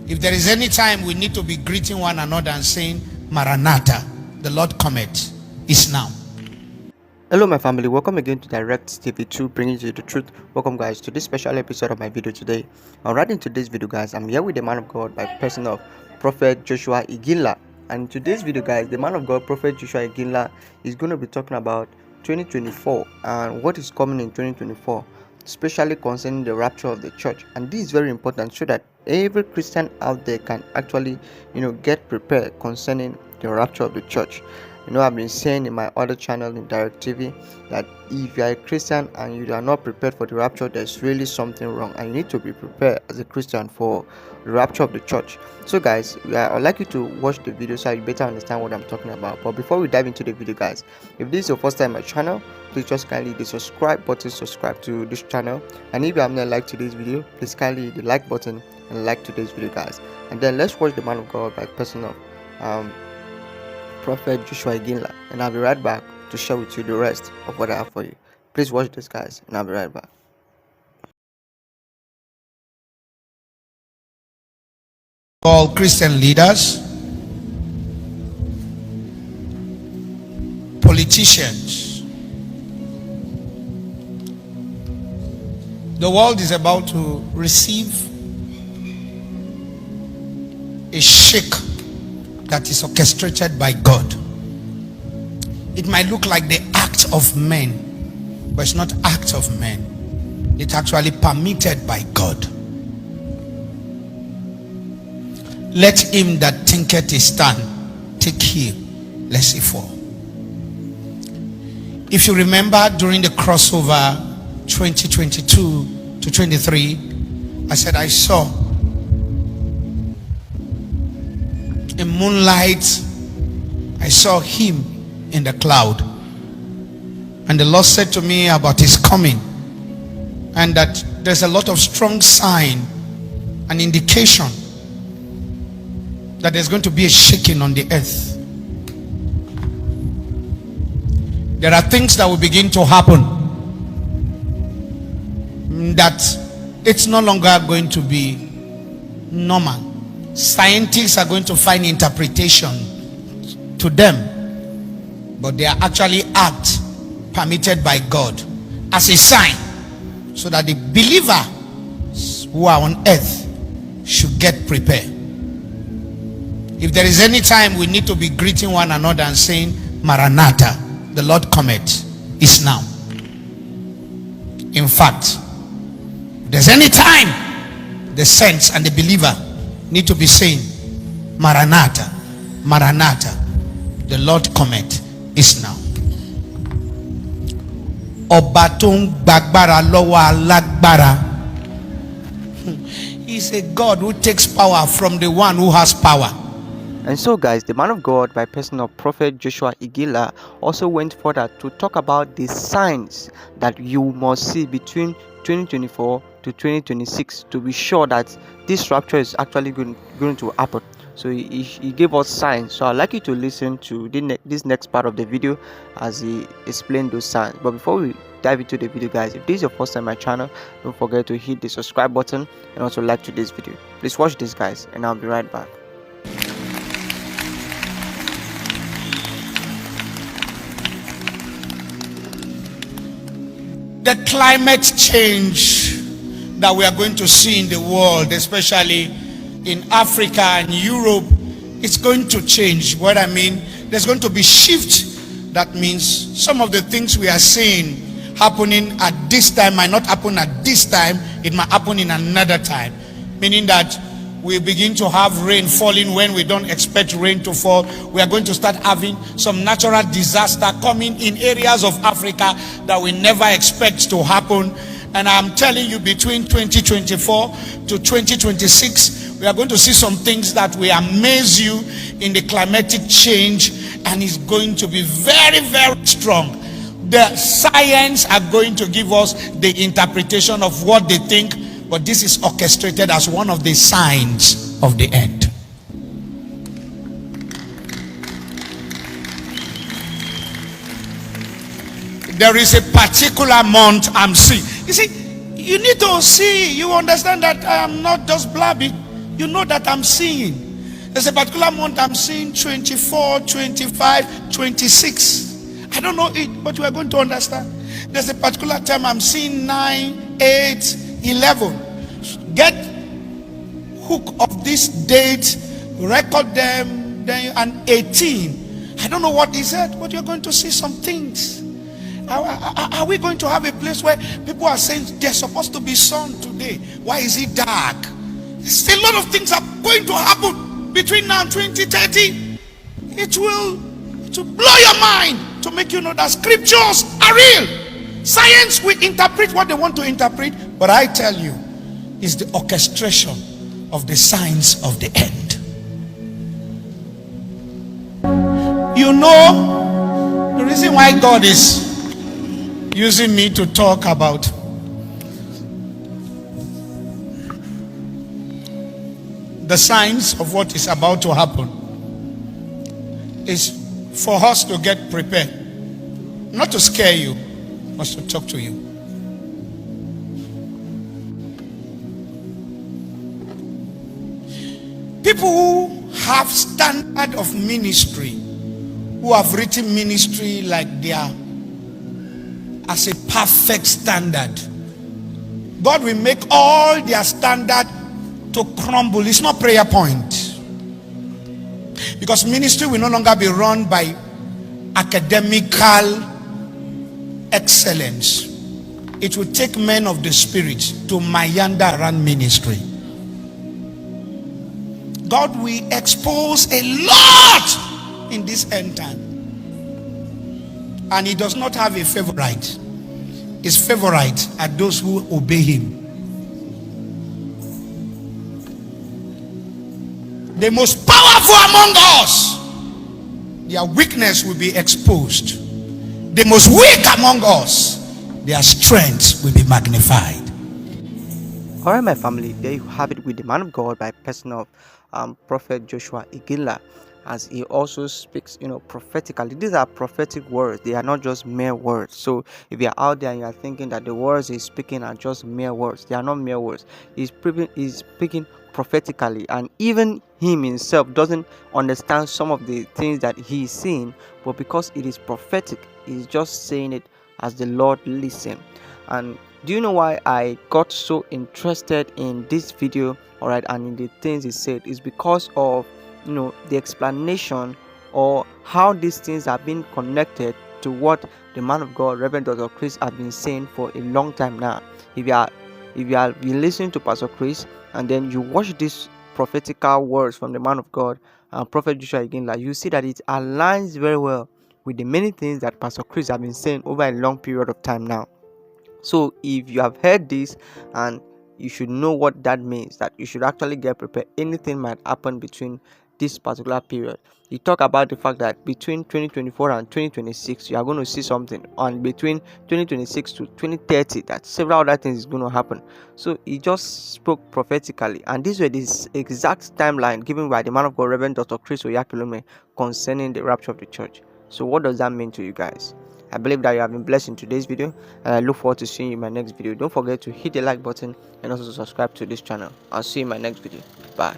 If there is any time we need to be greeting one another and saying, Maranatha, the Lord cometh, is now. Hello my family, welcome again to Direct TV2, bringing you the truth. Welcome guys to this special episode of my video today. Right into this video guys, I'm here with the man of God by person of Prophet Joshua Iginla. And in today's video guys, the man of God Prophet Joshua Iginla is going to be talking about 2024 and what is coming in 2024, especially concerning the rapture of the church. And this is very important so that every Christian out there can actually get prepared concerning the rapture of the church. I've been saying in my other channel in Direct TV that if you are a Christian and you are not prepared for the rapture, there's really something wrong, and you need to be prepared as a Christian for the rapture of the church. So guys, I'd like you to watch the video so you better understand what I'm talking about. But before we dive into the video guys, if this is your first time on my channel, please just kindly hit the subscribe button, subscribe to this channel, and if you have not liked today's video, please kindly hit the like button and like today's video guys. And then let's watch the man of God by person of Prophet Joshua Iginla, and I'll be right back to share with you the rest of what I have for you. Please watch this guys, and I'll be right back. All Christian leaders, politicians, the world is about to receive a shake that is orchestrated by God. It might look like the act of men, but it's not act of men. It's actually permitted by God. Let him that thinketh he stand take heed lest he fall. If you remember during the crossover 2022 to 23, I said I saw in moonlight, I saw him in the cloud, and the Lord said to me about his coming, and that there's a lot of strong sign and indication that there's going to be a shaking on the earth. There are things that will begin to happen that it's no longer going to be normal. Scientists are going to find interpretation to them, but they are actually acts permitted by God as a sign, so that the believers who are on earth should get prepared. If there is any time we need to be greeting one another and saying, Maranatha, the Lord cometh, is now. In fact, if there's any time the saints and the believer need to be saying, Maranatha, Maranatha, the Lord cometh, is now. Obatun bagbara lowa lagbara. He's a God who takes power from the one who has power. And so guys, the man of God by person of Prophet Joshua Iginla also went further to talk about the signs that you must see between 2024 to 2026 to be sure that this rapture is actually going to happen. So he gave us signs. So I'd like you to listen to this next part of the video as he explained those signs. But before we dive into the video guys, if this is your first time on my channel, don't forget to hit the subscribe button and also like today's video. Please watch this guys, and I'll be right back. The climate change that we are going to see in the world, especially in Africa and Europe, it's going to change. What I mean, there's going to be shift. That means some of the things we are seeing happening at this time might not happen at this time. It might happen in another time, meaning that we begin to have rain falling when we don't expect rain to fall. We are going to start having some natural disaster coming in areas of Africa that we never expect to happen. And I'm telling you, between 2024 to 2026, we are going to see some things that will amaze you in the climatic change, and it's going to be very, very strong. The science are going to give us the interpretation of what they think, but this is orchestrated as one of the signs of the end. There is a particular month I'm seeing. You see, you need to see, you understand that I am not just blabbing. You know that I'm seeing. There's a particular month I'm seeing 24, 25, 26. I don't know it, but you are going to understand. There's a particular time I'm seeing 9, 8, 11. Get hook of this date, record them, then and 18. I don't know what is it, but you're going to see some things. Are we going to have a place where people are saying there's supposed to be sun today? Why is it dark? Still, a lot of things are going to happen between now and 2030. It will blow your mind to make you know that scriptures are real. Science will interpret what they want to interpret, but I tell you, it's the orchestration of the signs of the end. You know, the reason why God is using me to talk about the signs of what is about to happen is for us to get prepared, not to scare you, but to talk to you. People who have standard of ministry, who have written ministry like they are as a perfect standard, God will make all their standard to crumble. It's not prayer point, because ministry will no longer be run by academical excellence. It will take men of the spirit to meander around ministry. God will expose a lot in this end time, and he does not have a favorite. His favorite are those who obey him. The most powerful among us, their weakness will be exposed. The most weak among us, their strength will be magnified. Alright, my family, there you have it with the man of God by person of Prophet Joshua Iginla, as he also speaks, prophetically. These are prophetic words. They are not just mere words. So if you're out there and you're thinking that the words he's speaking are just mere words, they are not mere words. He's speaking prophetically, and even him himself doesn't understand some of the things that he's seeing, but because it is prophetic, he's just saying it as the Lord listens. And do you know why I got so interested in this video, alright, and in the things he said? Is because of the explanation or how these things have been connected to what the man of God, Reverend Dr. Chris, have been saying for a long time now. If you have been listening to Pastor Chris and then you watch these prophetical words from the man of God, Prophet Joshua Iginla, you see that it aligns very well with the many things that Pastor Chris have been saying over a long period of time now. So if you have heard this, and you should know what that means, that you should actually get prepared. Anything might happen between this particular period. You talk about the fact that between 2024 and 2026 you are going to see something, and between 2026 to 2030 that several other things is going to happen. So he just spoke prophetically, and these were this exact timeline given by the man of God, Reverend Dr. Chris Oyakhilome, concerning the rapture of the church. So what does that mean to you guys? I believe that you have been blessed in today's video, and I look forward to seeing you in my next video. Don't forget to hit the like button and also subscribe to this channel. I'll see you in my next video. Bye.